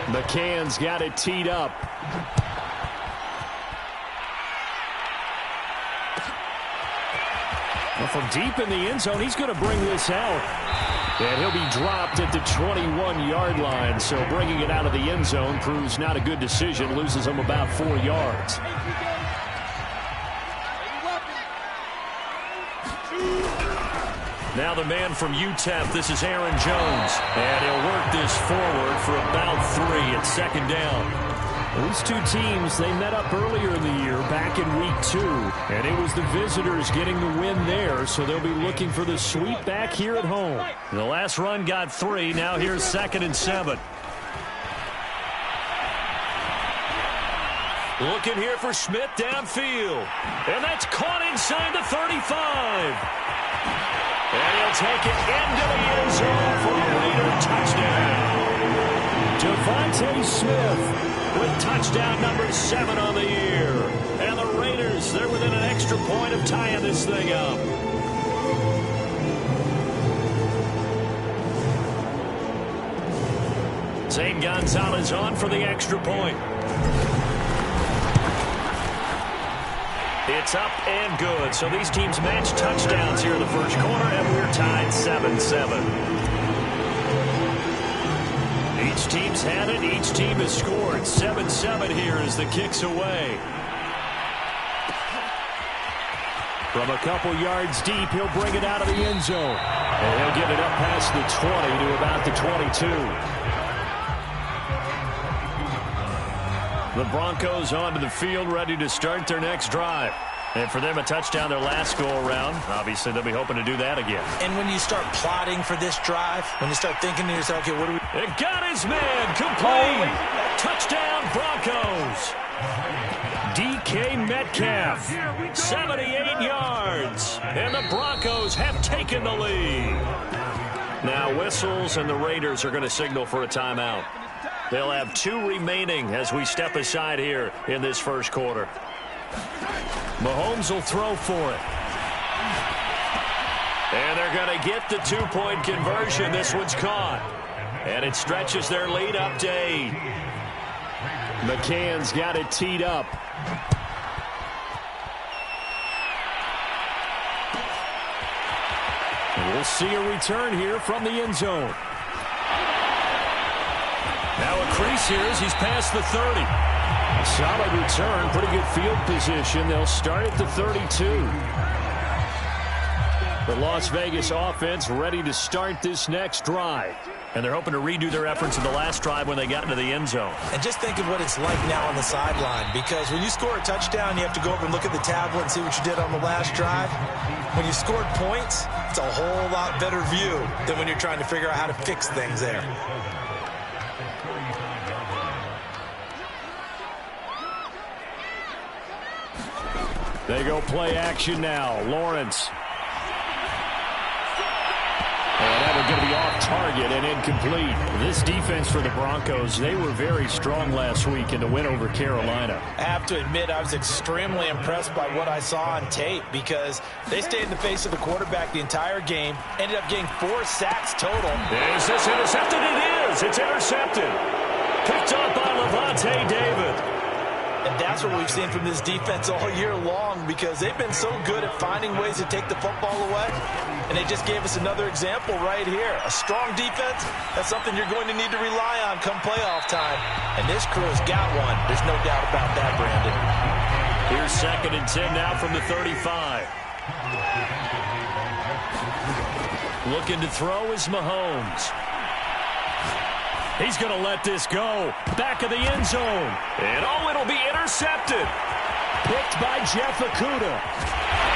McCann's got it teed up. Well, from deep in the end zone, he's going to bring this out. And he'll be dropped at the 21-yard line. So bringing it out of the end zone proves not a good decision. Loses him about 4 yards. Now the man from UTEP, this is Aaron Jones. And he'll work this forward for about 3 at second down. These two teams, they met up earlier in the year, back in week 2. And it was the visitors getting the win there, so they'll be looking for the sweep back here at home. The last run got 3. Now here's 2nd and 7. Looking here for Smith downfield. And that's caught inside the 35. And he'll take it into the end zone for a Raider touchdown. Devontae Smith with touchdown number 7 on the year. And the Raiders, they're within an extra point of tying this thing up. Zane Gonzalez on for the extra point. It's up and good. So these teams match touchdowns here in the first quarter, and we're tied 7-7. Each team's had it. Each team has scored. 7-7 here as the kick's away. From a couple yards deep, he'll bring it out of the end zone. And he'll get it up past the 20 to about the 22. The Broncos onto the field, ready to start their next drive. And for them, a touchdown their last go-around. Obviously, they'll be hoping to do that again. And when you start plotting for this drive, when you start thinking to yourself, okay, what do we... It got his man complete. Touchdown, Broncos. DK Metcalf, 78 yards. And the Broncos have taken the lead. Now whistles, and the Raiders are going to signal for a timeout. They'll have 2 remaining as we step aside here in this first quarter. Mahomes will throw for it. And they're going to get the 2-point conversion. This one's caught. And it stretches their lead up to 8. McCann's got it teed up. And we'll see a return here from the end zone. Now a crease here as he's past the 30. Solid return, pretty good field position. They'll start at the 32. The Las Vegas offense ready to start this next drive. And they're hoping to redo their efforts in the last drive when they got into the end zone. And just think of what it's like now on the sideline, because when you score a touchdown, you have to go over and look at the tablet and see what you did on the last drive. When you scored points, it's a whole lot better view than when you're trying to figure out how to fix things there. They go play action now. Lawrence. And that was going to be off target and incomplete. This defense for the Broncos, they were very strong last week in the win over Carolina. I have to admit, I was extremely impressed by what I saw on tape, because they stayed in the face of the quarterback the entire game, ended up getting 4 sacks total. Is this intercepted? It is. It's intercepted. Picked up by Levante David. And that's what we've seen from this defense all year long, because they've been so good at finding ways to take the football away. And they just gave us another example right here. A strong defense, that's something you're going to need to rely on come playoff time. And this crew has got one. There's no doubt about that, Brandon. Here's 2nd and 10 now from the 35. Looking to throw is Mahomes. He's going to let this go. Back of the end zone. And it'll be intercepted. Picked by Jeff Okudah.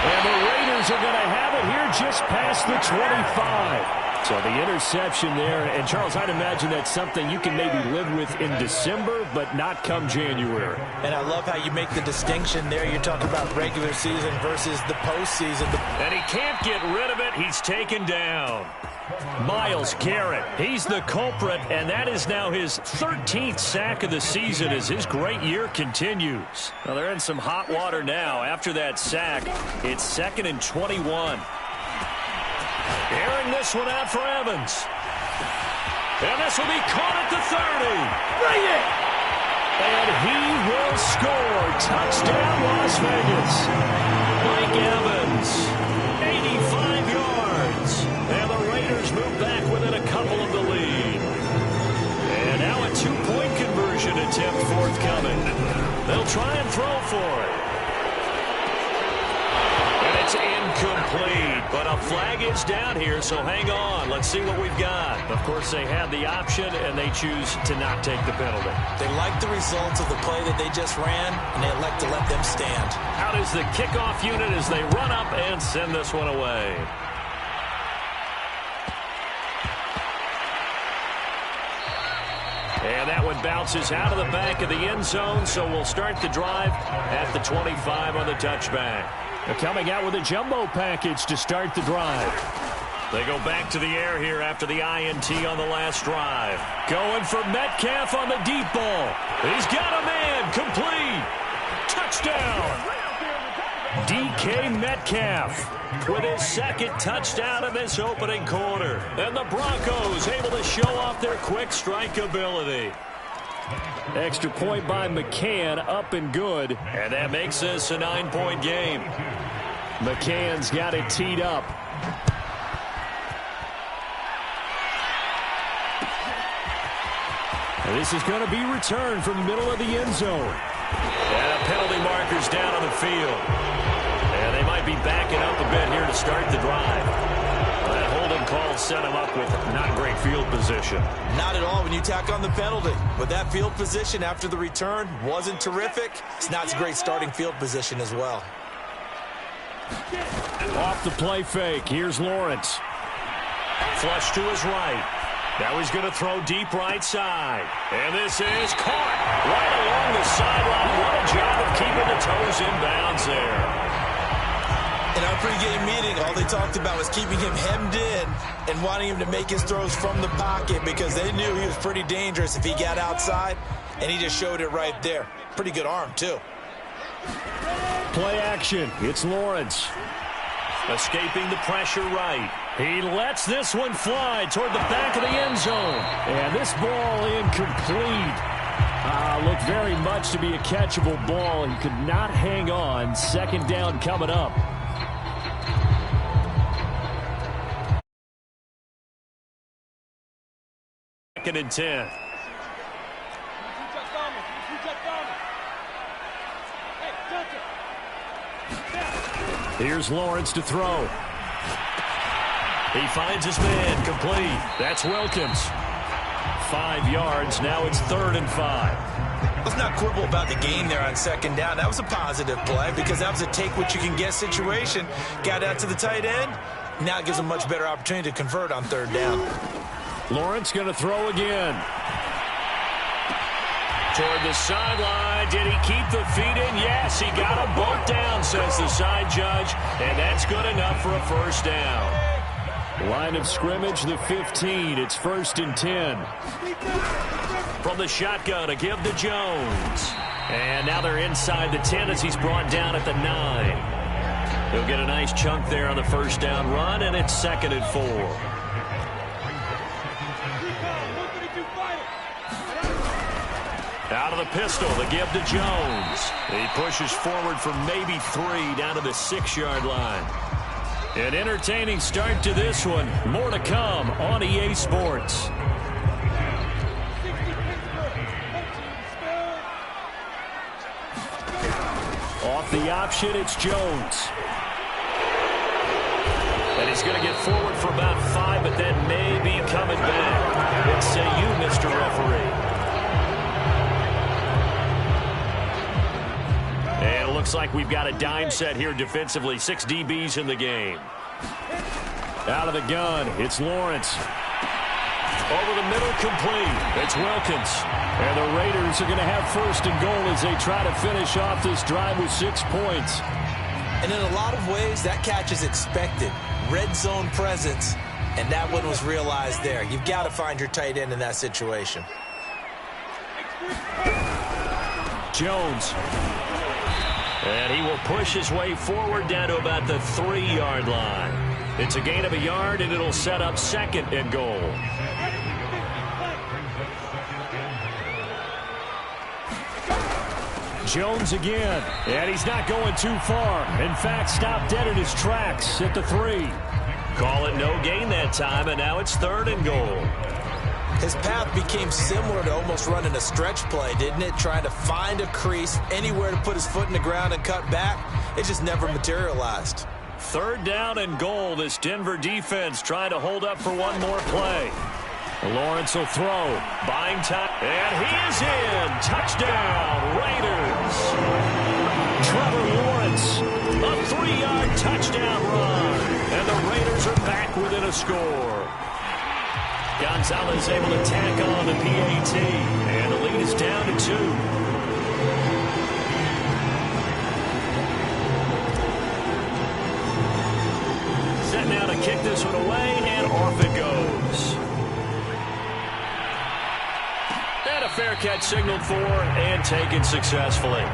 And the Raiders are going to have it here just past the 25. So the interception there. And, Charles, I'd imagine that's something you can maybe live with in December, but not come January. And I love how you make the distinction there. You're talking about regular season versus the postseason. And he can't get rid of it. He's taken down. Myles Garrett, he's the culprit, and that is now his 13th sack of the season as his great year continues. Well, they're in some hot water now. After that sack, it's 2nd and 21. Airing this one out for Evans. And this will be caught at the 30. Bring it! And he will score. Touchdown, Las Vegas. Mike Evans, 85 yards. And the Raiders move back within a couple of the lead. And now a two-point conversion attempt forthcoming. They'll try and throw for it. And it's incomplete, but a flag is down here, so hang on. Let's see what we've got. Of course, they had the option, and they choose to not take the penalty. They like the results of the play that they just ran, and they elect to let them stand. Out is the kickoff unit as they run up and send this one away. And that one bounces out of the back of the end zone, so we'll start the drive at the 25 on the touchback. They're coming out with a jumbo package to start the drive. They go back to the air here after the INT on the last drive. Going for Metcalf on the deep ball. He's got a man. Complete. Touchdown. DK Metcalf with his second touchdown in this opening quarter. And the Broncos able to show off their quick strike ability. Extra point by McCann, up and good. And that makes this a 9-point game. McCann's got it teed up. And this is going to be returned from the middle of the end zone. And a penalty marker's down on the field. And they might be backing up a bit here to start the drive. That holding call set him up with not great field position. Not at all when you tack on the penalty. But that field position after the return wasn't terrific. It's not a great starting field position as well. Off the play fake. Here's Lawrence. Flush to his right. Now he's going to throw deep right side. And this is caught right along the sideline. What a job of keeping the toes in bounds there. In our pregame meeting, all they talked about was keeping him hemmed in and wanting him to make his throws from the pocket because they knew he was pretty dangerous if he got outside, and he just showed it right there. Pretty good arm, too. Play action. It's Lawrence. Escaping the pressure right. He lets this one fly toward the back of the end zone. And this ball incomplete. Looked very much to be a catchable ball. He could not hang on. Second down coming up. Second and 10. Here's Lawrence to throw. He finds his man, complete. That's Wilkins. 5 yards, now it's 3rd and 5. Let's not quibble about the gain there on second down. That was a positive play because that was a take-what-you-can-get situation. Got out to the tight end. Now it gives a much better opportunity to convert on 3rd down. Lawrence going to throw again. Toward the sideline. Did he keep the feet in? Yes, he got them both down, says the side judge. And that's good enough for a first down. Line of scrimmage, the 15. It's 1st and 10. From the shotgun, a give to Jones. And now they're inside the 10 as he's brought down at the 9. He'll get a nice chunk there on the first down run, and it's 2nd and 4. Out of the pistol, the give to Jones. He pushes forward for maybe 3 down to the 6-yard line. An entertaining start to this one. More to come on EA Sports. Off the option, it's Jones. And he's going to get forward for about 5, but then maybe coming back. What say you, Mr. Referee? And it looks like we've got a dime set here defensively. 6 DBs in the game. Out of the gun, it's Lawrence. Over the middle, complete. It's Wilkins. And the Raiders are going to have 1st and goal as they try to finish off this drive with 6 points. And in a lot of ways, that catch is expected. Red zone presence, and that one was realized there. You've got to find your tight end in that situation. Jones. And he will push his way forward down to about the 3-yard line. It's a gain of a yard, and it'll set up 2nd and goal. Jones again, and he's not going too far. In fact, stopped dead in his tracks at the 3. Call it no gain that time, and now it's 3rd and goal. His path became similar to almost running a stretch play, didn't it? Trying to find a crease, anywhere to put his foot in the ground and cut back. It just never materialized. 3rd down and goal. This Denver defense trying to hold up for one more play. Lawrence will throw. Buying time. And he is in. Touchdown, Raiders. Trevor Lawrence, a 3-yard touchdown run. And the Raiders are back within a score. Gonzalez able to tack on the PAT. And the lead is down to 2. Set now to kick this one away, and off it goes. And a fair catch signaled for and taken successfully.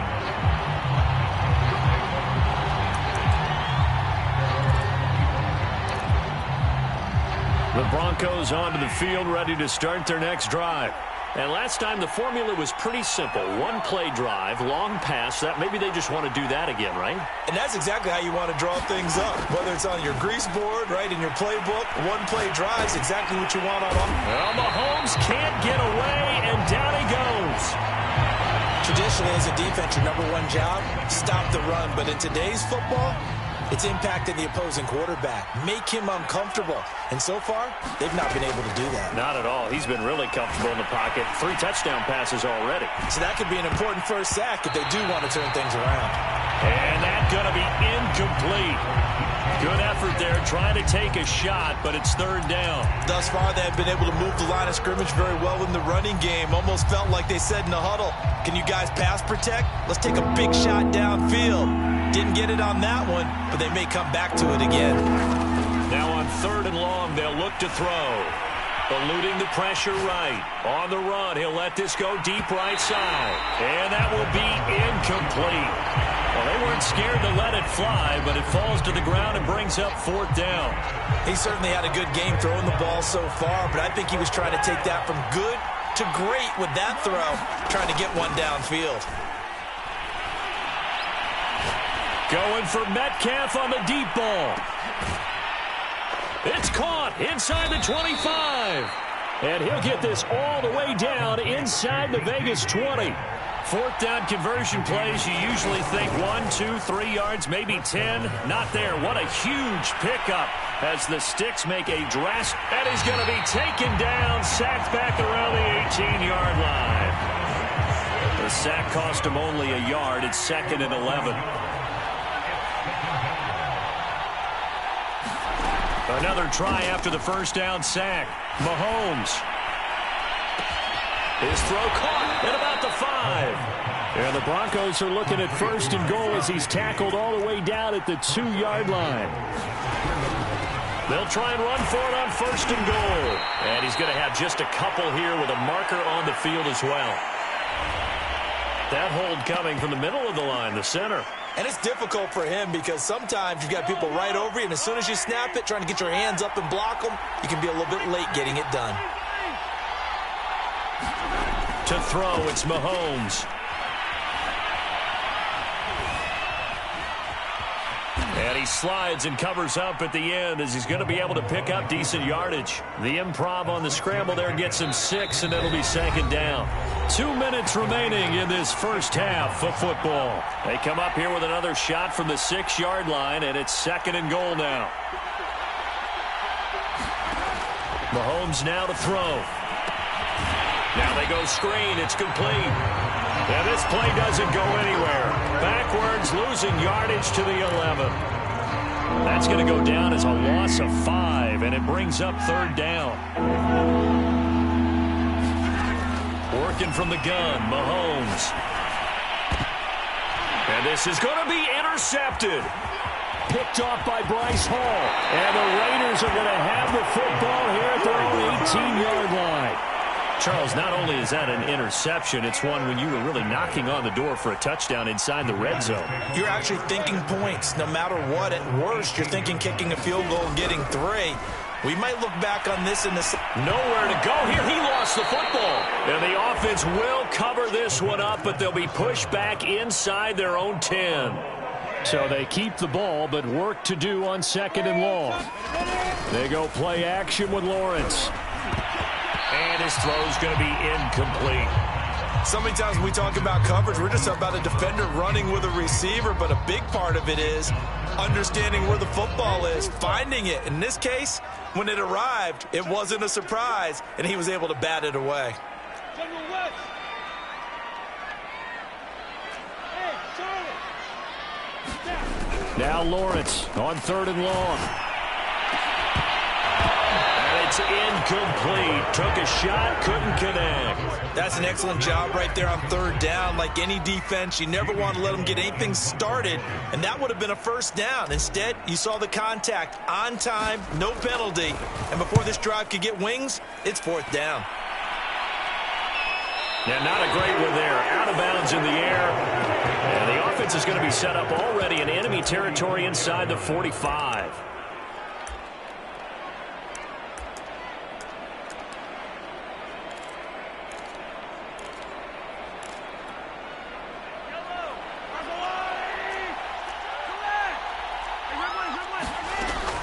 The Broncos onto the field, ready to start their next drive. And last time the formula was pretty simple. One play drive, long pass. That maybe they just want to do that again, right? And that's exactly how you want to draw things up. Whether it's on your grease board, right, in your playbook, one play drive is exactly what you want on them. Well, Mahomes can't get away, and down he goes. Traditionally, as a defense, your #1 job, stop the run. But in today's football, it's impacting the opposing quarterback. Make him uncomfortable. And so far, they've not been able to do that. Not at all. He's been really comfortable in the pocket. 3 touchdown passes already. So that could be an important first sack if they do want to turn things around. And that's going to be incomplete. Good effort there, trying to take a shot, but it's 3rd down. Thus far, they have been able to move the line of scrimmage very well in the running game. Almost felt like they said in the huddle, can you guys pass protect? Let's take a big shot downfield. Didn't get it on that one, but they may come back to it again. Now on 3rd and long, they'll look to throw. Eluding the pressure right. On the run, he'll let this go deep right side. And that will be incomplete. Well, they weren't scared to let it fly, but it falls to the ground and brings up 4th down. He certainly had a good game throwing the ball so far, but I think he was trying to take that from good to great with that throw, trying to get one downfield. Going for Metcalf on the deep ball. It's caught inside the 25. And he'll get this all the way down inside the Vegas 20. 4th down conversion plays, you usually think 1, 2, 3 yards, maybe 10. Not there. What a huge pickup as the Sticks make a drastic. And he's going to be taken down, sacked back around the 18-yard line. The sack cost him only a yard. It's 2nd and 11. Another try after the first down sack. Mahomes. His throw caught at about the 5. And the Broncos are looking at 1st and goal as he's tackled all the way down at the 2-yard line. They'll try and run for it on 1st and goal. And he's going to have just a couple here with a marker on the field as well. That hold coming from the middle of the line, the center. And it's difficult for him because sometimes you've got people right over you, and as soon as you snap it, trying to get your hands up and block them, you can be a little bit late getting it done. To throw, it's Mahomes. And he slides and covers up at the end as he's going to be able to pick up decent yardage. The improv on the scramble there gets him 6, and it'll be 2nd down. 2 minutes remaining in this first half of football. They come up here with another shot from the 6-yard line, and it's 2nd and goal now. Mahomes now to throw. Now they go screen. It's complete. And this play doesn't go anywhere. Backwards, losing yardage to the 11. That's going to go down as a loss of 5, and it brings up 3rd down. Working from the gun, Mahomes. And this is going to be intercepted. Picked off by Bryce Hall. And the Raiders are going to have the football here at their own 18-yard line. Charles, not only is that an interception, it's one when you were really knocking on the door for a touchdown inside the red zone. You're actually thinking points. No matter what, at worst, you're thinking kicking a field goal and getting 3. We might look back on this in the... Nowhere to go here. He lost the football. And the offense offense will cover this one up, but they'll be pushed back inside their own 10. So they keep the ball, but work to do on 2nd and long. They go play action with Lawrence. And his throw's going to be incomplete. So many times when we talk about coverage, we're just about a defender running with a receiver, but a big part of it is understanding where the football is, finding it. In this case, when it arrived, it wasn't a surprise, and he was able to bat it away. Now Lawrence on 3rd and long. And it's incomplete. Took a shot, couldn't connect. That's an excellent job right there on 3rd down. Like any defense, you never want to let them get anything started, and that would have been a 1st down. Instead, you saw the contact on time, no penalty, and before this drive could get wings, it's 4th down. Yeah, not a great one there. Out of bounds in the air. And the offense is going to be set up already in enemy territory inside the 45.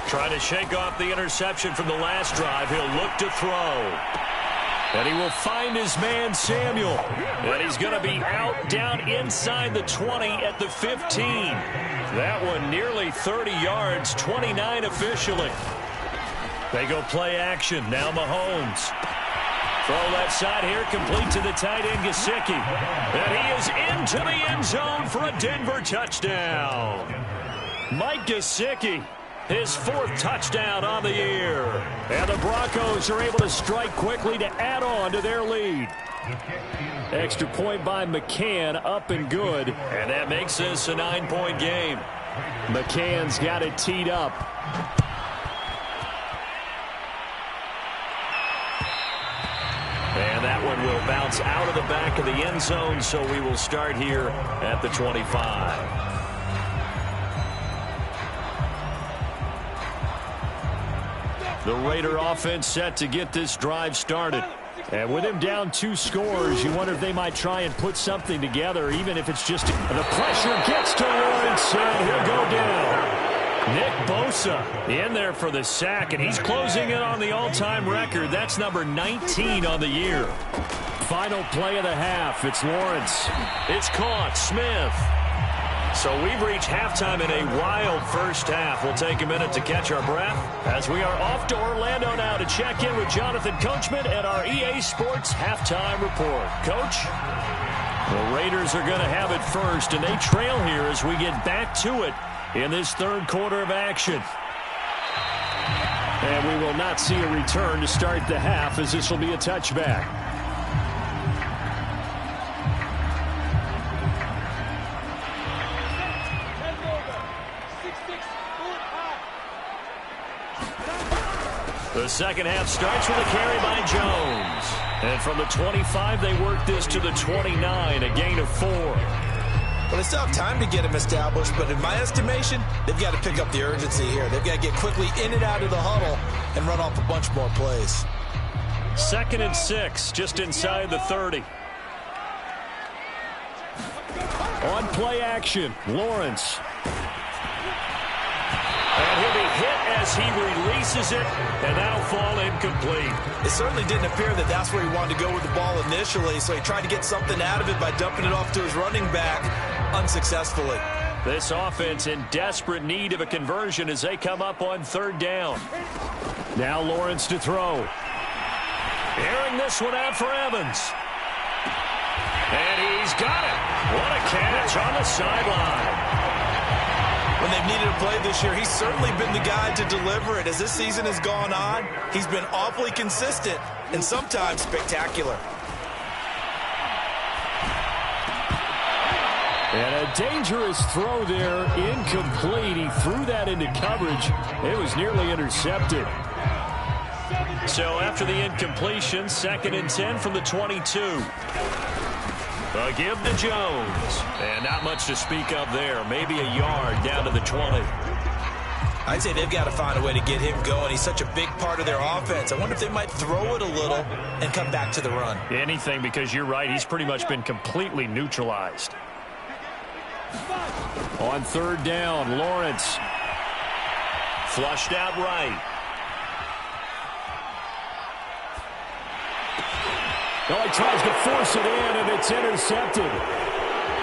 Trying to shake off the interception from the last drive. He'll look to throw. And he will find his man, Samuel. And he's going to be out down inside the 20 at the 15. That one nearly 30 yards, 29 officially. They go play action. Now Mahomes. Throw left side here, complete to the tight end, Gesicki. And he is into the end zone for a Denver touchdown. Mike Gesicki. His 4th touchdown on the year. And the Broncos are able to strike quickly to add on to their lead. Extra point by McCann, up and good. And that makes this a 9-point game. McCann's got it teed up. And that one will bounce out of the back of the end zone, so we will start here at the 25. The Raider offense set to get this drive started. And with him down 2 scores, you wonder if they might try and put something together, even if it's just... The pressure gets to Lawrence, and he'll go down. Nick Bosa in there for the sack, and he's closing in on the all-time record. That's number 19 on the year. Final play of the half. It's Lawrence. It's caught. Smith. So we've reached halftime in a wild first half. We'll take a minute to catch our breath as we are off to Orlando now to check in with Jonathan Coachman at our EA Sports Halftime Report. Coach, the Raiders are going to have it first, and they trail here as we get back to it in this 3rd quarter of action. And we will not see a return to start the half, as this will be a touchback. The second half starts with a carry by Jones. And from the 25, they work this to the 29, a gain of 4. Well, they still have time to get him established, but in my estimation, they've got to pick up the urgency here. They've got to get quickly in and out of the huddle and run off a bunch more plays. 2nd and 6, just inside the 30. On play action, Lawrence. And he'll be hit as he releases it, and that'll fall incomplete. It certainly didn't appear that that's where he wanted to go with the ball initially, so he tried to get something out of it by dumping it off to his running back unsuccessfully. This offense in desperate need of a conversion as they come up on 3rd down. Now Lawrence to throw. Airing this one out for Evans. And he's got it. What a catch on the sideline. When they've needed a play this year, he's certainly been the guy to deliver it. As this season has gone on, he's been awfully consistent and sometimes spectacular. And a dangerous throw there, incomplete. He threw that into coverage. It was nearly intercepted. So after the incompletion, 2nd and 10 from the 22. A give to Jones. And not much to speak of there. Maybe a yard down to the 20. I'd say they've got to find a way to get him going. He's such a big part of their offense. I wonder if they might throw it a little and come back to the run. Anything, because you're right. He's pretty much been completely neutralized. On third down, Lawrence. Flushed out right. Oh, he tries to force it in, and it's intercepted.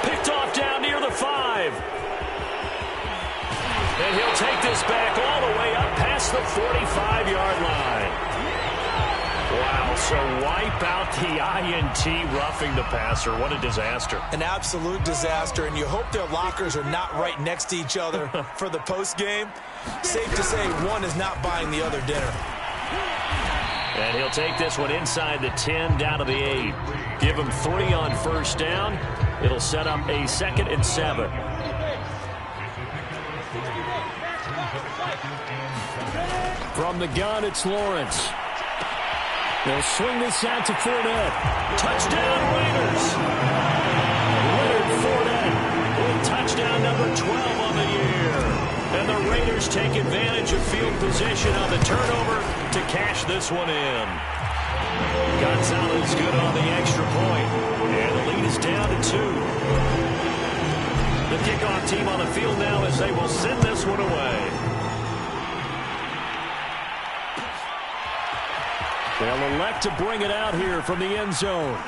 Picked off down near the 5. And he'll take this back all the way up past the 45-yard line. Wow, so wipe out the INT roughing the passer. What a disaster. An absolute disaster, and you hope their lockers are not right next to each other for the postgame. Safe to say one is not buying the other dinner. And he'll take this one inside the 10 down to the 8. Give him 3 on first down. It'll set up a 2nd and 7. From the gun, it's Lawrence. They'll swing this out to Fournette. Touchdown, Raiders. Leonard Fournette with touchdown number 12 on the year. And the Raiders take advantage of field position on the turnover to cash this one in. Gonzalez good on the extra point. And the lead is down to 2. The kickoff team on the field now as they will send this one away. They'll elect to bring it out here from the end zone.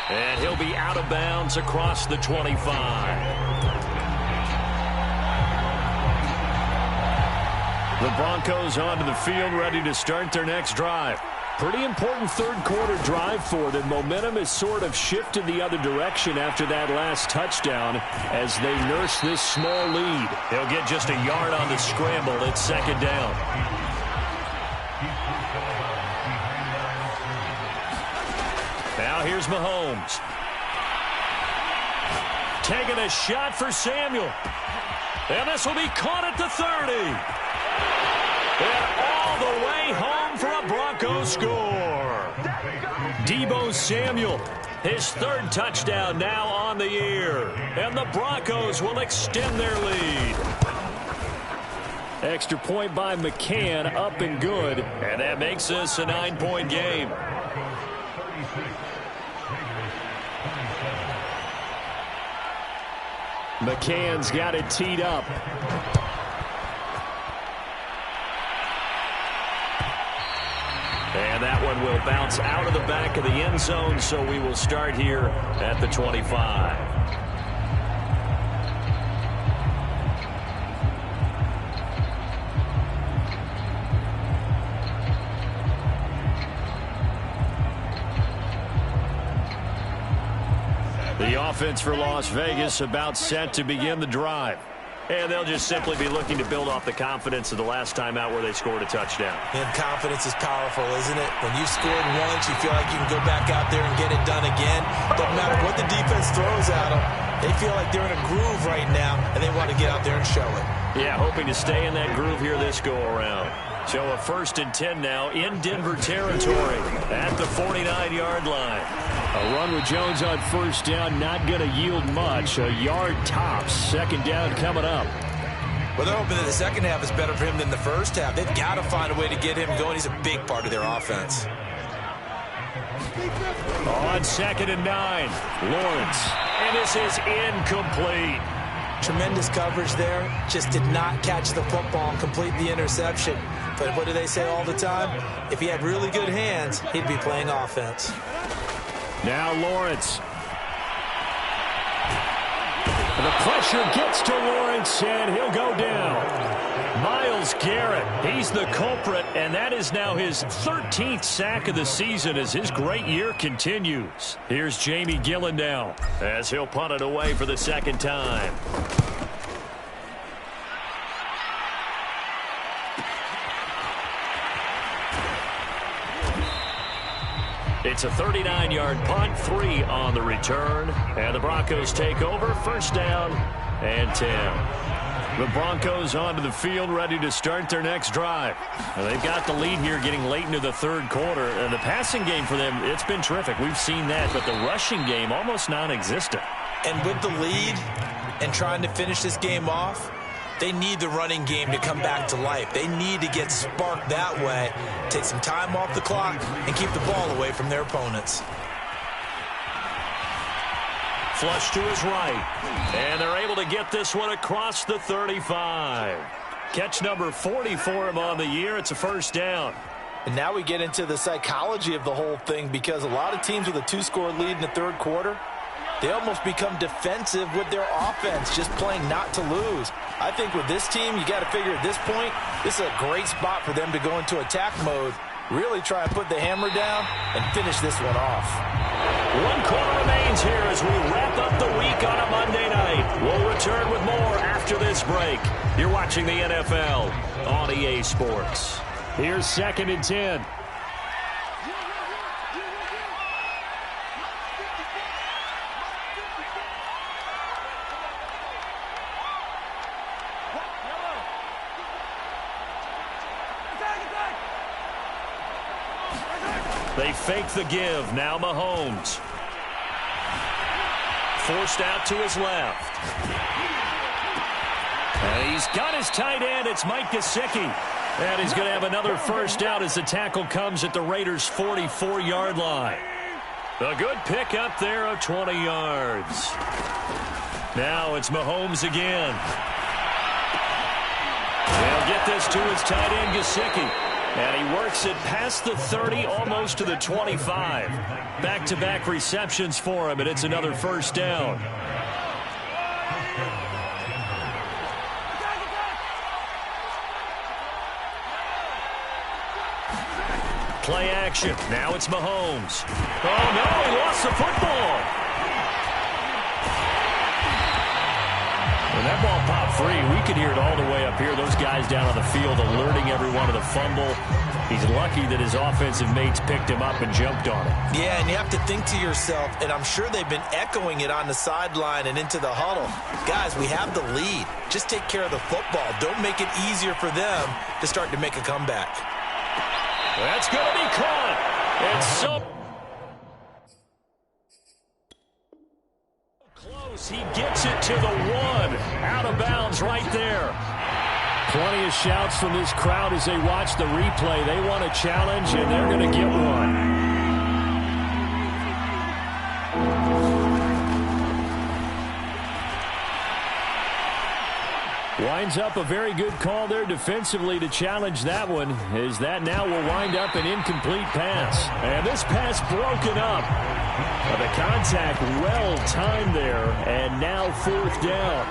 And he'll be out of bounds across the 25. The Broncos onto the field, ready to start their next drive. Pretty important third quarter drive for them. Momentum has sort of shifted the other direction after that last touchdown as they nurse this small lead. They'll get just a yard on the scramble. It's 2nd down. Now here's Mahomes. Taking a shot for Samuel. And this will be caught at the 30. And all the way home for a Broncos score. Deebo Samuel, his 3rd touchdown now on the year. And the Broncos will extend their lead. Extra point by McCann, up and good. And that makes this a 9-point game. McCann's got it teed up. And that one will bounce out of the back of the end zone, so we will start here at the 25. The offense for Las Vegas about set to begin the drive. And they'll just simply be looking to build off the confidence of the last time out where they scored a touchdown. And confidence is powerful, isn't it? When you scored once, you feel like you can go back out there and get it done again. Doesn't matter what the defense throws at them. They feel like they're in a groove right now, and they want to get out there and show it. Yeah, hoping to stay in that groove here this go-around. So a 1st and 10 now in Denver territory at the 49-yard line. A run with Jones on first down, not going to yield much. A yard tops. 2nd down coming up. Well, they're hoping that the second half is better for him than the first half. They've got to find a way to get him going. He's a big part of their offense. On 2nd and 9, Lawrence. And this is incomplete. Tremendous coverage there. Just did not catch the football and complete the interception. But what do they say all the time? If he had really good hands, he'd be playing offense. Now Lawrence. The pressure gets to Lawrence, and he'll go down. Myles Garrett, he's the culprit, and that is now his 13th sack of the season as his great year continues. Here's Jamie Gillen now as he'll punt it away for the 2nd time. It's a 39-yard punt, 3 on the return, and the Broncos take over, 1st down and 10. The Broncos onto the field, ready to start their next drive. Well, they've got the lead here getting late into the 3rd quarter, and the passing game for them, it's been terrific. We've seen that, but the rushing game almost non-existent. And with the lead and trying to finish this game off, They need the running game to come back to life. They need to get sparked that way, take some time off the clock, and keep the ball away from their opponents. Flush to his right. And they're able to get this one across the 35. Catch number 40 for him on the year. It's a first down. And now we get into the psychology of the whole thing, because a lot of teams with a 2-score lead in the third quarter, they almost become defensive with their offense, just playing not to lose. I think with this team, you got to figure at this point, this is a great spot for them to go into attack mode, really try and put the hammer down and finish this one off. 1 quarter remains here as we wrap up the week on a Monday night. We'll return with more after this break. You're watching the NFL on EA Sports. Here's 2nd and 10. They fake the give. Now Mahomes. Forced out to his left. And he's got his tight end. It's Mike Gesicki. And he's going to have another first down as the tackle comes at the Raiders' 44-yard line. A good pick up there of 20 yards. Now it's Mahomes again. They'll get this to his tight end, Gesicki. And he works it past the 30, almost to the 25. Back-to-back receptions for him, and it's another first down. Play action. Now it's Mahomes. Oh, no, he lost the football. When that ball popped free, we could hear it all the way up here. Those guys down on the field alerting everyone of the fumble. He's lucky that his offensive mates picked him up and jumped on it. Yeah, and you have to think to yourself, and I'm sure they've been echoing it on the sideline and into the huddle. Guys, we have the lead. Just take care of the football. Don't make it easier for them to start to make a comeback. That's going to be caught. And so close. He gets it to the 1. Out of bounds right there. Plenty of shouts from this crowd as they watch the replay. They want a challenge, and they're going to get one. Winds up a very good call there defensively to challenge that one, as that now will wind up an incomplete pass. And this pass broken up. The contact well timed there, and now 4th down.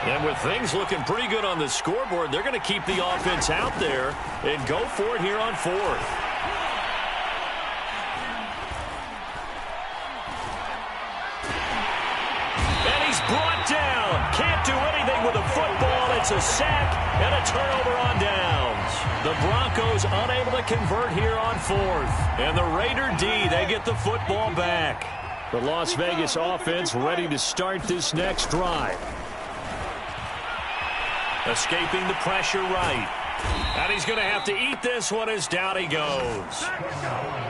And with things looking pretty good on the scoreboard, they're going to keep the offense out there and go for it here on 4th. And he's brought down. Can't do anything with the football. It's a sack and a turnover on downs. The Broncos unable to convert here on 4th. And the Raider D, they get the football back. The Las Vegas offense ready to start this next drive. Escaping the pressure right. And he's going to have to eat this one as down he goes.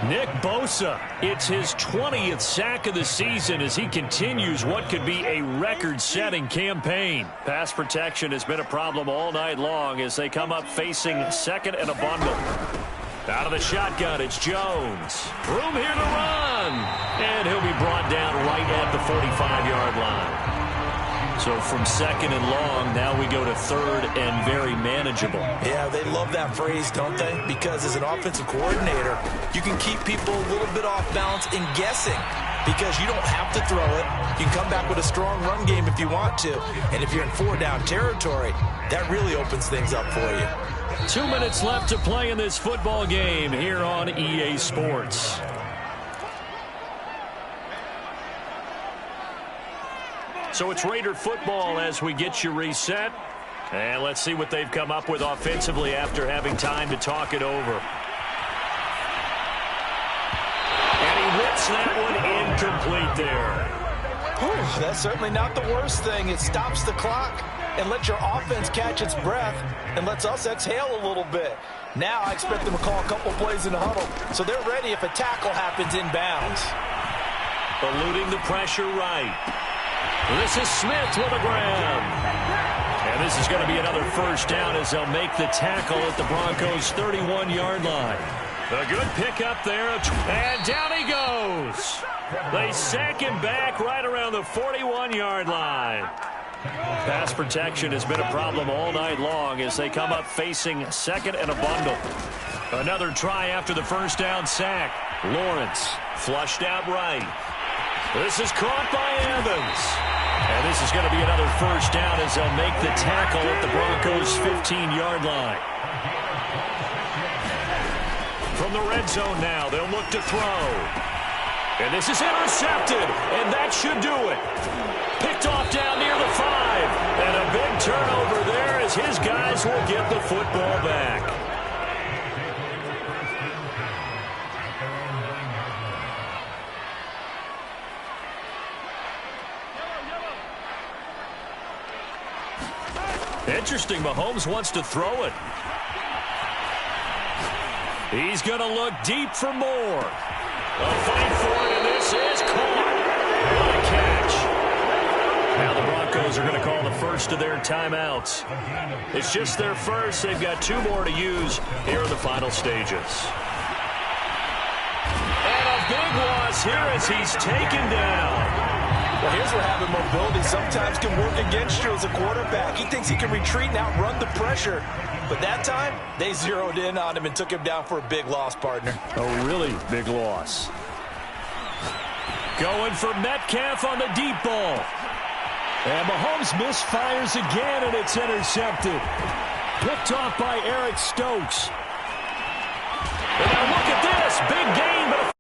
Nick Bosa, it's his 20th sack of the season as he continues what could be a record-setting campaign. Pass protection has been a problem all night long as they come up facing 2nd and a bundle. Out of the shotgun, it's Jones. Room here to run. And he'll be brought down right at the 45-yard line. So from 2nd and long, now we go to 3rd and very manageable. Yeah, they love that phrase, don't they? Because as an offensive coordinator, you can keep people a little bit off balance and guessing because you don't have to throw it. You can come back with a strong run game if you want to. And if you're in 4-down territory, that really opens things up for you. 2 minutes left to play in this football game here on EA Sports. So it's Raider football as we get you reset. And let's see what they've come up with offensively after having time to talk it over. And he whips that one incomplete there. Whew, that's certainly not the worst thing. It stops the clock and lets your offense catch its breath and lets us exhale a little bit. Now I expect them to call a couple plays in the huddle so they're ready if a tackle happens inbounds. Eluding the pressure right. This is Smith with a grab. And And this is going to be another first down as they'll make the tackle at the Broncos' 31-yard line. A good pickup there, and down he goes. They sack him back right around the 41-yard line. Pass protection has been a problem all night long as they come up facing second and a bundle. Another try after the first down sack. Lawrence flushed out right. This is caught by Evans. And this is going to be another first down as they'll make the tackle at the Broncos' 15-yard line. From the red zone now, they'll look to throw. And this is intercepted, and that should do it. Picked off down near the 5. And a big turnover there as his guys will get the football back. Interesting, Mahomes wants to throw it. He's going to look deep for more. A fight for it, and this is caught. What a catch. Now the Broncos are going to call the first of their timeouts. It's just their first. They've got 2 more to use here in the final stages. And a big loss here as he's taken down. Well, here's where having mobility sometimes can work against you as a quarterback. He thinks he can retreat and outrun the pressure. But that time, they zeroed in on him and took him down for a big loss, partner. A really big loss. Going for Metcalf on the deep ball. And Mahomes misfires again, and it's intercepted. Picked off by Eric Stokes. And now look at this. Big gain, but